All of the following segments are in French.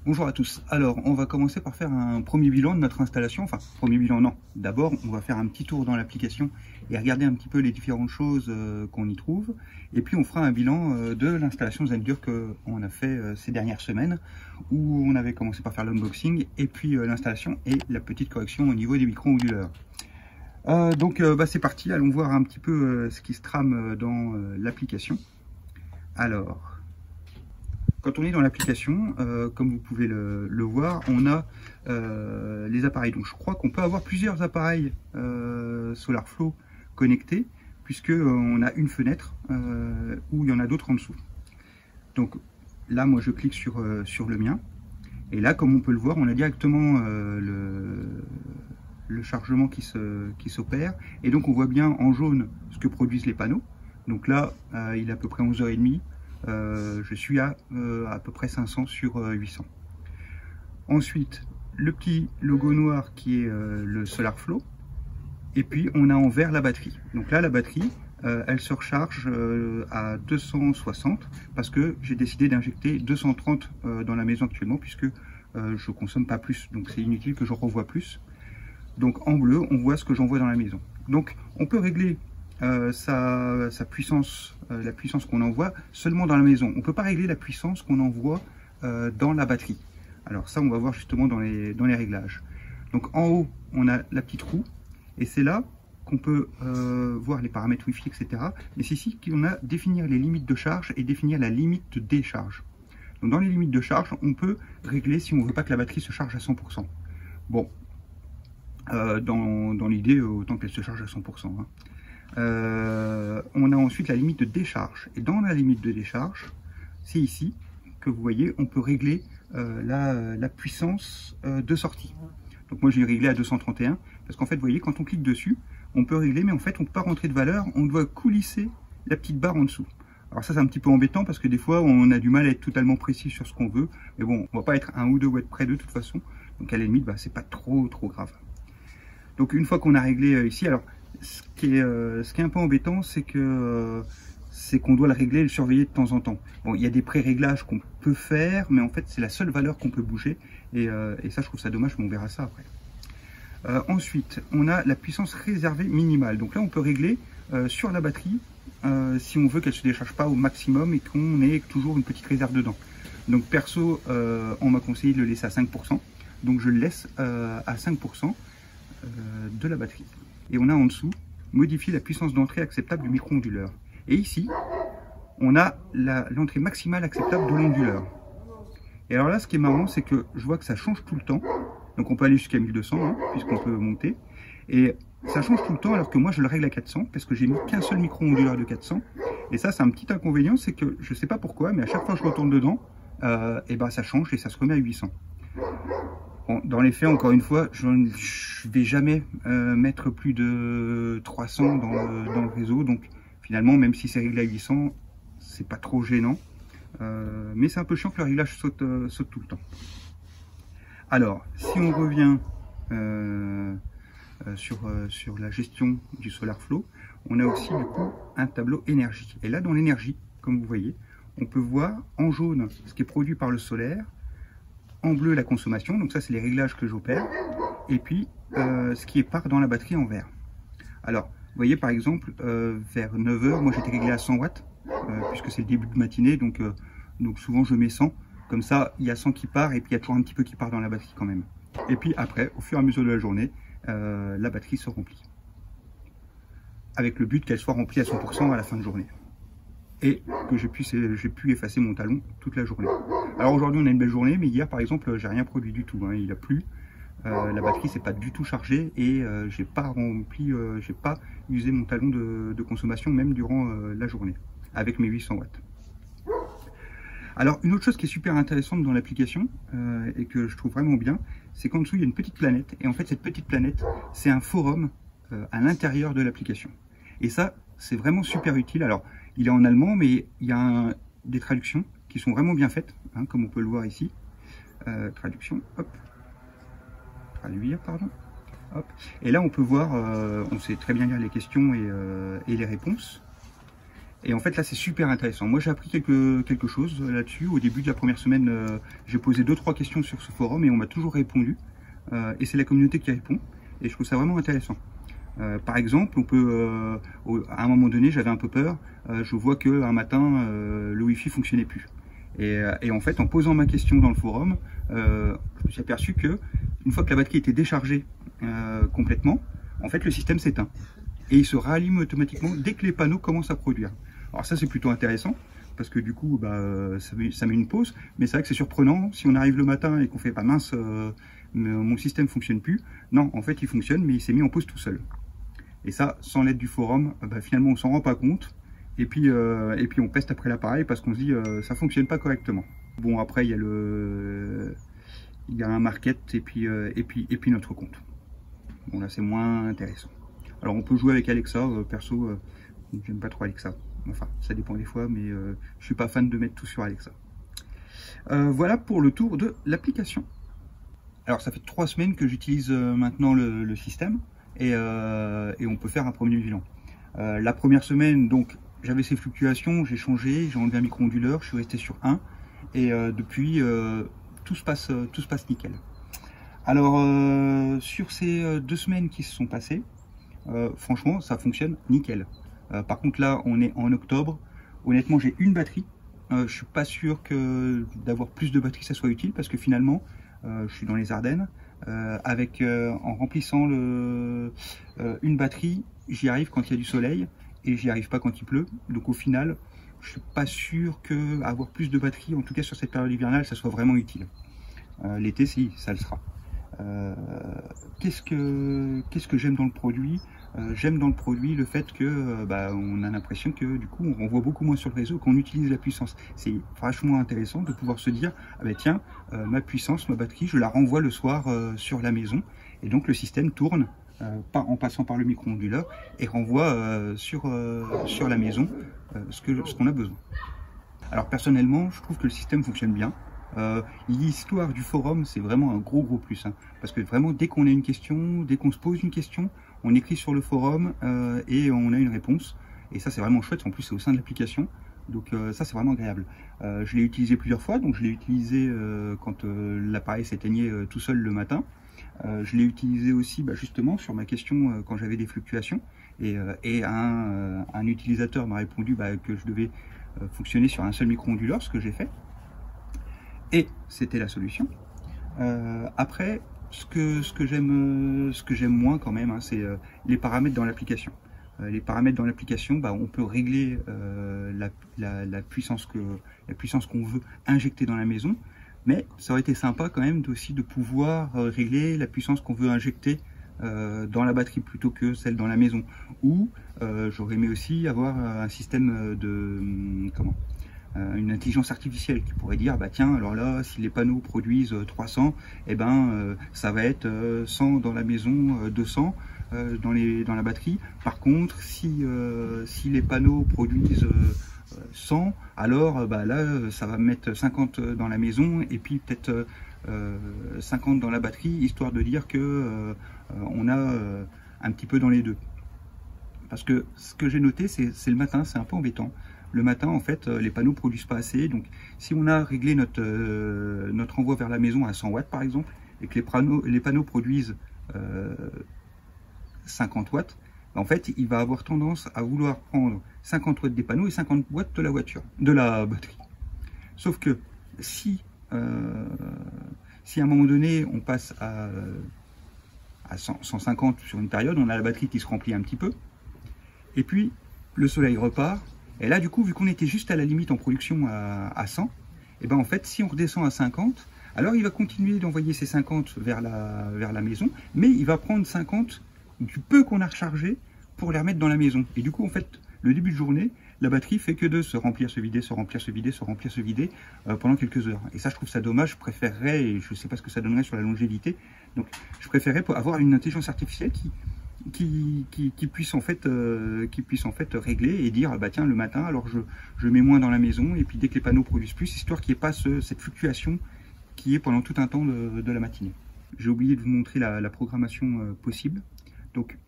Bonjour à tous. Alors, on va commencer par faire un premier bilan de notre installation. Enfin, premier bilan, non. D'abord, on va faire un petit tour dans l'application et regarder un petit peu les différentes choses qu'on y trouve. Et puis, on fera un bilan de l'installation Zendur qu'on a fait ces dernières semaines, où on avait commencé par faire l'unboxing et puis l'installation et la petite correction au niveau des micro-onduleurs. C'est parti. Allons voir un petit peu ce qui se trame dans l'application. Alors... Quand on est dans l'application, comme vous pouvez le voir, on a les appareils. Donc je crois qu'on peut avoir plusieurs appareils SolarFlow connectés, puisque on a une fenêtre où il y en a d'autres en dessous. Donc là, moi je clique sur le mien. Et là, comme on peut le voir, on a directement le chargement qui s'opère. Et donc on voit bien en jaune ce que produisent les panneaux. Donc là, il est à peu près 11h30. Je suis à peu près 500 sur 800. Ensuite, le petit logo noir qui est le SolarFlow. Et puis, on a en vert la batterie. Donc là, la batterie, elle se recharge à 260 parce que j'ai décidé d'injecter 230 dans la maison actuellement puisque je ne consomme pas plus. Donc, c'est inutile que je renvoie plus. Donc, en bleu, on voit ce que j'envoie dans la maison. Donc, on peut régler sa puissance, la puissance qu'on envoie seulement dans la maison. On ne peut pas régler la puissance qu'on envoie dans la batterie. Alors ça, on va voir justement dans les réglages. Donc en haut, on a la petite roue, et c'est là qu'on peut voir les paramètres Wi-Fi, etc. Mais c'est ici qu'on a définir les limites de charge et définir la limite de décharge. Donc dans les limites de charge, on peut régler si on ne veut pas que la batterie se charge à 100%. Bon, dans l'idée, autant qu'elle se charge à 100%. Hein. On a ensuite la limite de décharge. Et dans la limite de décharge, c'est ici que vous voyez, on peut régler la puissance de sortie. Donc moi j'ai réglé à 231, parce qu'en fait, vous voyez, quand on clique dessus, on peut régler, mais en fait, on ne peut pas rentrer de valeur, on doit coulisser la petite barre en dessous. Alors ça, c'est un petit peu embêtant, parce que des fois, on a du mal à être totalement précis sur ce qu'on veut. Mais bon, on ne va pas être 1 ou 2 watts près de toute façon. Donc à la limite, c'est pas trop grave. Donc une fois qu'on a réglé ici, alors ce qui est un peu embêtant, c'est qu'on doit le régler et le surveiller de temps en temps. Bon, il y a des pré-réglages qu'on peut faire, mais en fait c'est la seule valeur qu'on peut bouger, et ça je trouve ça dommage, mais on verra ça après. Ensuite, on a la puissance réservée minimale. Donc là on peut régler sur la batterie si on veut qu'elle ne se décharge pas au maximum et qu'on ait toujours une petite réserve dedans. Donc perso, on m'a conseillé de le laisser à 5%, donc je le laisse à 5% de la batterie. Et on a en dessous, modifier la puissance d'entrée acceptable du micro-onduleur. Et ici, on a l'entrée maximale acceptable de l'onduleur. Et alors là, ce qui est marrant, c'est que je vois que ça change tout le temps. Donc on peut aller jusqu'à 1200, hein, puisqu'on peut monter. Et ça change tout le temps, alors que moi, je le règle à 400, parce que j'ai mis qu'un seul micro-onduleur de 400. Et ça, c'est un petit inconvénient, c'est que je ne sais pas pourquoi, mais à chaque fois que je retourne dedans, ça change et ça se remet à 800. Bon, dans les faits, encore une fois, je ne vais jamais mettre plus de 300 dans le réseau. Donc finalement, même si c'est réglé à 800, c'est pas trop gênant. Mais c'est un peu chiant que le réglage saute tout le temps. Alors, si on revient sur la gestion du SolarFlow, on a aussi du coup un tableau énergie. Et là, dans l'énergie, comme vous voyez, on peut voir en jaune ce qui est produit par le solaire, en bleu la consommation, donc ça c'est les réglages que j'opère, et puis ce qui est part dans la batterie en vert. Alors, vous voyez par exemple, vers 9h, moi j'étais réglé à 100 watts, puisque c'est le début de matinée, donc souvent je mets 100, comme ça il y a 100 qui part, et puis il y a toujours un petit peu qui part dans la batterie quand même. Et puis après, au fur et à mesure de la journée, la batterie se remplit. Avec le but qu'elle soit remplie à 100% à la fin de journée. Et que j'ai pu effacer mon talon toute la journée. Alors aujourd'hui on a une belle journée, mais hier par exemple j'ai rien produit du tout, hein, il a plu, la batterie s'est pas du tout chargée et j'ai pas usé mon talon de consommation même durant la journée, avec mes 800 watts. Alors une autre chose qui est super intéressante dans l'application et que je trouve vraiment bien, c'est qu'en dessous il y a une petite planète, et en fait cette petite planète c'est un forum à l'intérieur de l'application. Et ça c'est vraiment super utile. Alors il est en allemand, mais il y a des traductions qui sont vraiment bien faites, hein, comme on peut le voir ici. Traduction, hop. Traduire, pardon. Hop. Et là, on peut voir, on sait très bien lire les questions et les réponses. Et en fait là c'est super intéressant. Moi j'ai appris quelque chose là-dessus. Au début de la première semaine, j'ai posé 2-3 questions sur ce forum et on m'a toujours répondu. Et c'est la communauté qui répond. Et je trouve ça vraiment intéressant. Par exemple, on peut, à un moment donné, j'avais un peu peur. Je vois qu'un matin, le Wi-Fi fonctionnait plus. Et en fait, en posant ma question dans le forum, je me suis aperçu que une fois que la batterie était déchargée complètement, en fait, le système s'éteint et il se rallume automatiquement dès que les panneaux commencent à produire. Alors ça, c'est plutôt intéressant parce que du coup, ça met une pause. Mais c'est vrai que c'est surprenant si on arrive le matin et qu'on fait pas mince, mon système fonctionne plus. Non, en fait, il fonctionne, mais il s'est mis en pause tout seul. Et ça, sans l'aide du forum, finalement, on s'en rend pas compte. Et puis on peste après l'appareil parce qu'on se dit ça fonctionne pas correctement. Bon, après, il y a un market et puis notre compte. Bon, là, c'est moins intéressant. Alors, on peut jouer avec Alexa. Perso, j'aime pas trop Alexa. Enfin, ça dépend des fois, mais je suis pas fan de mettre tout sur Alexa. Voilà pour le tour de l'application. Alors, ça fait 3 semaines que j'utilise maintenant le système. Et on peut faire un premier bilan. La première semaine, donc, j'avais ces fluctuations, j'ai changé, j'ai enlevé un micro-onduleur, je suis resté sur 1. Et depuis, tout se passe nickel. Alors, sur ces 2 semaines qui se sont passées, franchement, ça fonctionne nickel. Par contre, là, on est en octobre. Honnêtement, j'ai une batterie. Je suis pas sûr que d'avoir plus de batterie, ça soit utile, parce que finalement, je suis dans les Ardennes. En remplissant une batterie, j'y arrive quand il y a du soleil et j'y arrive pas quand il pleut. Donc au final, je suis pas sûr que avoir plus de batterie, en tout cas sur cette période hivernale, ça soit vraiment utile. L'été, si, ça le sera. Qu'est-ce que j'aime dans le produit? J'aime dans le produit le fait que on a l'impression que du coup on renvoie beaucoup moins sur le réseau, qu'on utilise la puissance. C'est vachement intéressant de pouvoir se dire tiens, ma puissance, ma batterie, je la renvoie le soir sur la maison, et donc le système tourne en passant par le micro-onduleur et renvoie sur la maison ce qu'on a besoin. Alors personnellement, je trouve que le système fonctionne bien. L'histoire du forum, c'est vraiment un gros plus, hein, parce que vraiment dès qu'on a une question, dès qu'on se pose une question, on écrit sur le forum et on a une réponse, et ça c'est vraiment chouette. En plus c'est au sein de l'application, donc ça c'est vraiment agréable. Je l'ai utilisé plusieurs fois, donc je l'ai utilisé quand l'appareil s'éteignait tout seul le matin. Je l'ai utilisé aussi justement sur ma question quand j'avais des fluctuations, et un utilisateur m'a répondu que je devais fonctionner sur un seul micro-onduleur, ce que j'ai fait. Et c'était la solution. Après, ce que j'aime moins quand même, hein, c'est les paramètres dans l'application. Les paramètres dans l'application, on peut régler la puissance qu'on veut injecter dans la maison, mais ça aurait été sympa quand même aussi de pouvoir régler la puissance qu'on veut injecter dans la batterie plutôt que celle dans la maison. Ou j'aurais aimé aussi avoir un système une intelligence artificielle qui pourrait dire tiens, alors là si les panneaux produisent 300, ça va être 100 dans la maison, 200 dans la batterie. Par contre si les panneaux produisent 100, alors là ça va mettre 50 dans la maison et puis peut-être 50 dans la batterie, histoire de dire que on a un petit peu dans les deux. Parce que ce que j'ai noté, c'est le matin, c'est un peu embêtant. Le matin, en fait, les panneaux produisent pas assez. Donc, si on a réglé notre envoi vers la maison à 100 watts, par exemple, et que les panneaux produisent 50 watts, en fait, il va avoir tendance à vouloir prendre 50 watts des panneaux et 50 watts de la batterie. Sauf que si à un moment donné, on passe à 150 sur une période, on a la batterie qui se remplit un petit peu, et puis le soleil repart. Et là, du coup, vu qu'on était juste à la limite en production à 100, en fait, si on redescend à 50, alors il va continuer d'envoyer ces 50 vers la maison, mais il va prendre 50 du peu qu'on a rechargé pour les remettre dans la maison. Et du coup, en fait, le début de journée, la batterie fait que de se remplir, se vider, se remplir, se vider, se remplir, se vider pendant quelques heures. Et ça, je trouve ça dommage. Je préférerais, et je ne sais pas ce que ça donnerait sur la longévité, donc je préférerais avoir une intelligence artificielle qui puisse en fait régler et dire tiens, le matin alors je mets moins dans la maison, et puis dès que les panneaux produisent plus, histoire qu'il n'y ait pas cette fluctuation qui est pendant tout un temps de la matinée. J'ai oublié de vous montrer la programmation possible. Donc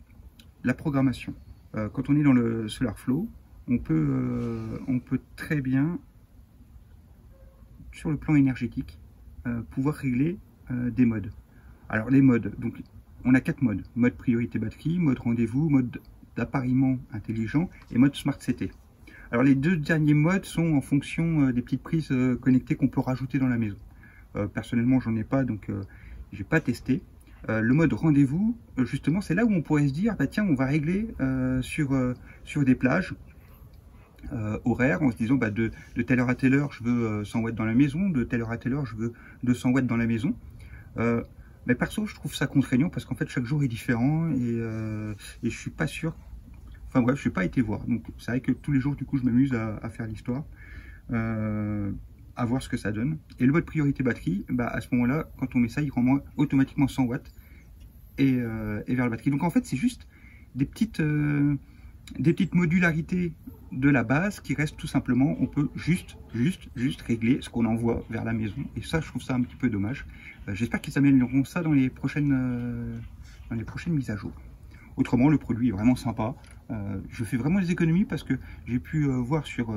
la programmation, quand on est dans le SolarFlow, on peut très bien, sur le plan énergétique, pouvoir régler des modes. Alors les modes, donc on a 4 modes: mode priorité batterie, mode rendez-vous, mode d'appareillement intelligent et mode smart CT. Alors les 2 derniers modes sont en fonction des petites prises connectées qu'on peut rajouter dans la maison. Personnellement j'en ai pas, donc j'ai pas testé. Le mode rendez-vous, justement, c'est là où on pourrait se dire, bah tiens, on va régler sur des plages horaires, en se disant, bah, de telle heure à telle heure, je veux 100 watts dans la maison, de telle heure à telle heure, je veux 200 watts dans la maison. Mais perso, je trouve ça contraignant parce qu'en fait, chaque jour est différent et je suis pas sûr. Enfin bref, je n'ai pas été voir. Donc c'est vrai que tous les jours, du coup, je m'amuse à faire l'histoire. À voir ce que ça donne. Et le mode priorité batterie, bah, à ce moment-là, quand on met ça, il rend automatiquement 100 watts et vers la batterie. Donc en fait, c'est juste des petites modularités de la base qui restent tout simplement. On peut juste régler ce qu'on envoie vers la maison. Et ça, je trouve ça un petit peu dommage. J'espère qu'ils amélioreront ça dans les prochaines mises à jour. Autrement, le produit est vraiment sympa. Je fais vraiment des économies parce que j'ai pu voir sur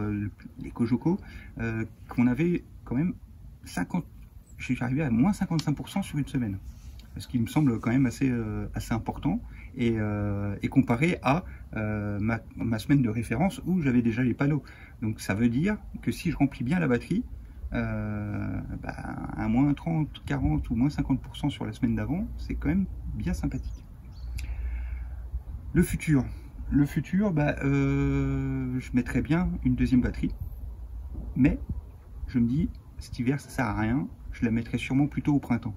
les Cogeco qu'on avait quand même 50. Je suis arrivé à moins 55% sur une semaine. Ce qui me semble quand même assez important. Et comparé à ma semaine de référence où j'avais déjà les panneaux. Donc ça veut dire que si je remplis bien la batterie, à moins 30, 40 ou moins 50% sur la semaine d'avant, c'est quand même bien sympathique. Le futur, je mettrais bien une deuxième batterie, mais je me dis, cet hiver ça sert à rien, je la mettrai sûrement plutôt au printemps.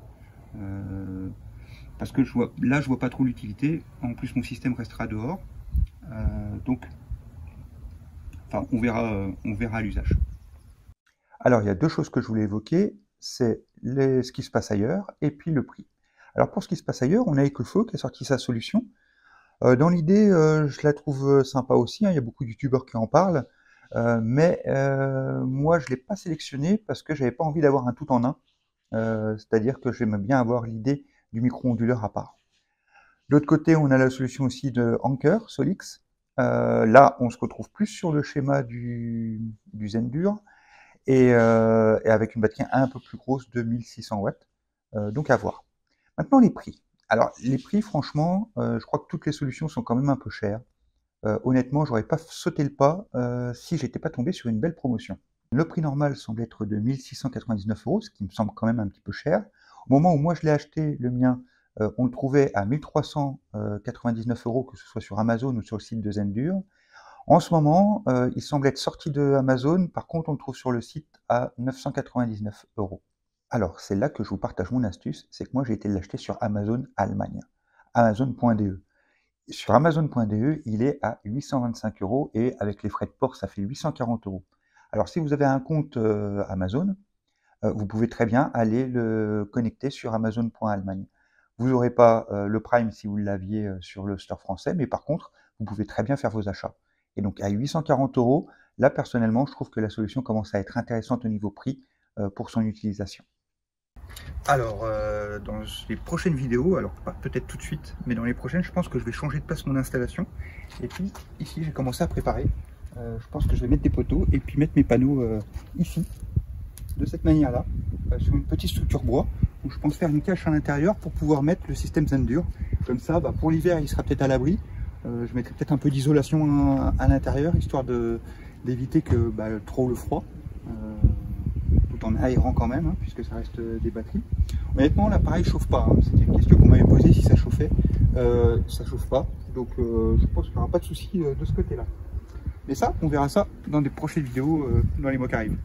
Parce que je vois pas trop l'utilité. En plus, mon système restera dehors, donc, enfin, on verra à l'usage. Alors, il y a 2 choses que je voulais évoquer, c'est ce qui se passe ailleurs et puis le prix. Alors, pour ce qui se passe ailleurs, on a Ecofo qui a sorti sa solution. Dans l'idée, je la trouve sympa aussi, hein, il y a beaucoup de youtubeurs qui en parlent, mais moi je ne l'ai pas sélectionné parce que j'avais pas envie d'avoir un tout en un, c'est-à-dire que j'aime bien avoir l'idée du micro-onduleur à part. De l'autre côté, on a la solution aussi de Anker, Solix. Là, on se retrouve plus sur le schéma du Zendur et avec une batterie un peu plus grosse de 1600 watts, donc à voir. Maintenant, les prix. Alors, les prix, franchement, je crois que toutes les solutions sont quand même un peu chères. Honnêtement, j'aurais pas sauté le pas si j'étais pas tombé sur une belle promotion. Le prix normal semble être de 1699 €, ce qui me semble quand même un petit peu cher. Au moment où moi je l'ai acheté, le mien, on le trouvait à 1399 €, que ce soit sur Amazon ou sur le site de Zendur. En ce moment, il semble être sorti de Amazon, par contre on le trouve sur le site à 999 €. Alors, c'est là que je vous partage mon astuce, c'est que moi j'ai été l'acheter sur Amazon Allemagne, Amazon.de. Sur Amazon.de, il est à 825 € et avec les frais de port, ça fait 840 €. Alors, si vous avez un compte Amazon, vous pouvez très bien aller le connecter sur Amazon.Allemagne. Vous n'aurez pas le Prime si vous l'aviez sur le store français, mais par contre, vous pouvez très bien faire vos achats. Et donc, à 840 €, là, personnellement, je trouve que la solution commence à être intéressante au niveau prix pour son utilisation. Alors, dans les prochaines vidéos, alors pas peut-être tout de suite, mais dans les prochaines, je pense que je vais changer de place mon installation. Et puis, ici, j'ai commencé à préparer. Je pense que je vais mettre des poteaux et puis mettre mes panneaux ici, de cette manière-là, sur une petite structure bois, où je pense faire une cache à l'intérieur pour pouvoir mettre le système Zendur. Comme ça, pour l'hiver, il sera peut-être à l'abri. Je mettrai peut-être un peu d'isolation à l'intérieur, histoire d'éviter que trop le froid. En aérant quand même, hein, puisque ça reste des batteries. Honnêtement, l'appareil chauffe pas. Hein. C'était une question qu'on m'avait posée si ça chauffait. Ça chauffe pas, donc je pense qu'il n'y aura pas de souci de ce côté-là. Mais ça, on verra ça dans des prochaines vidéos dans les mois qui arrivent.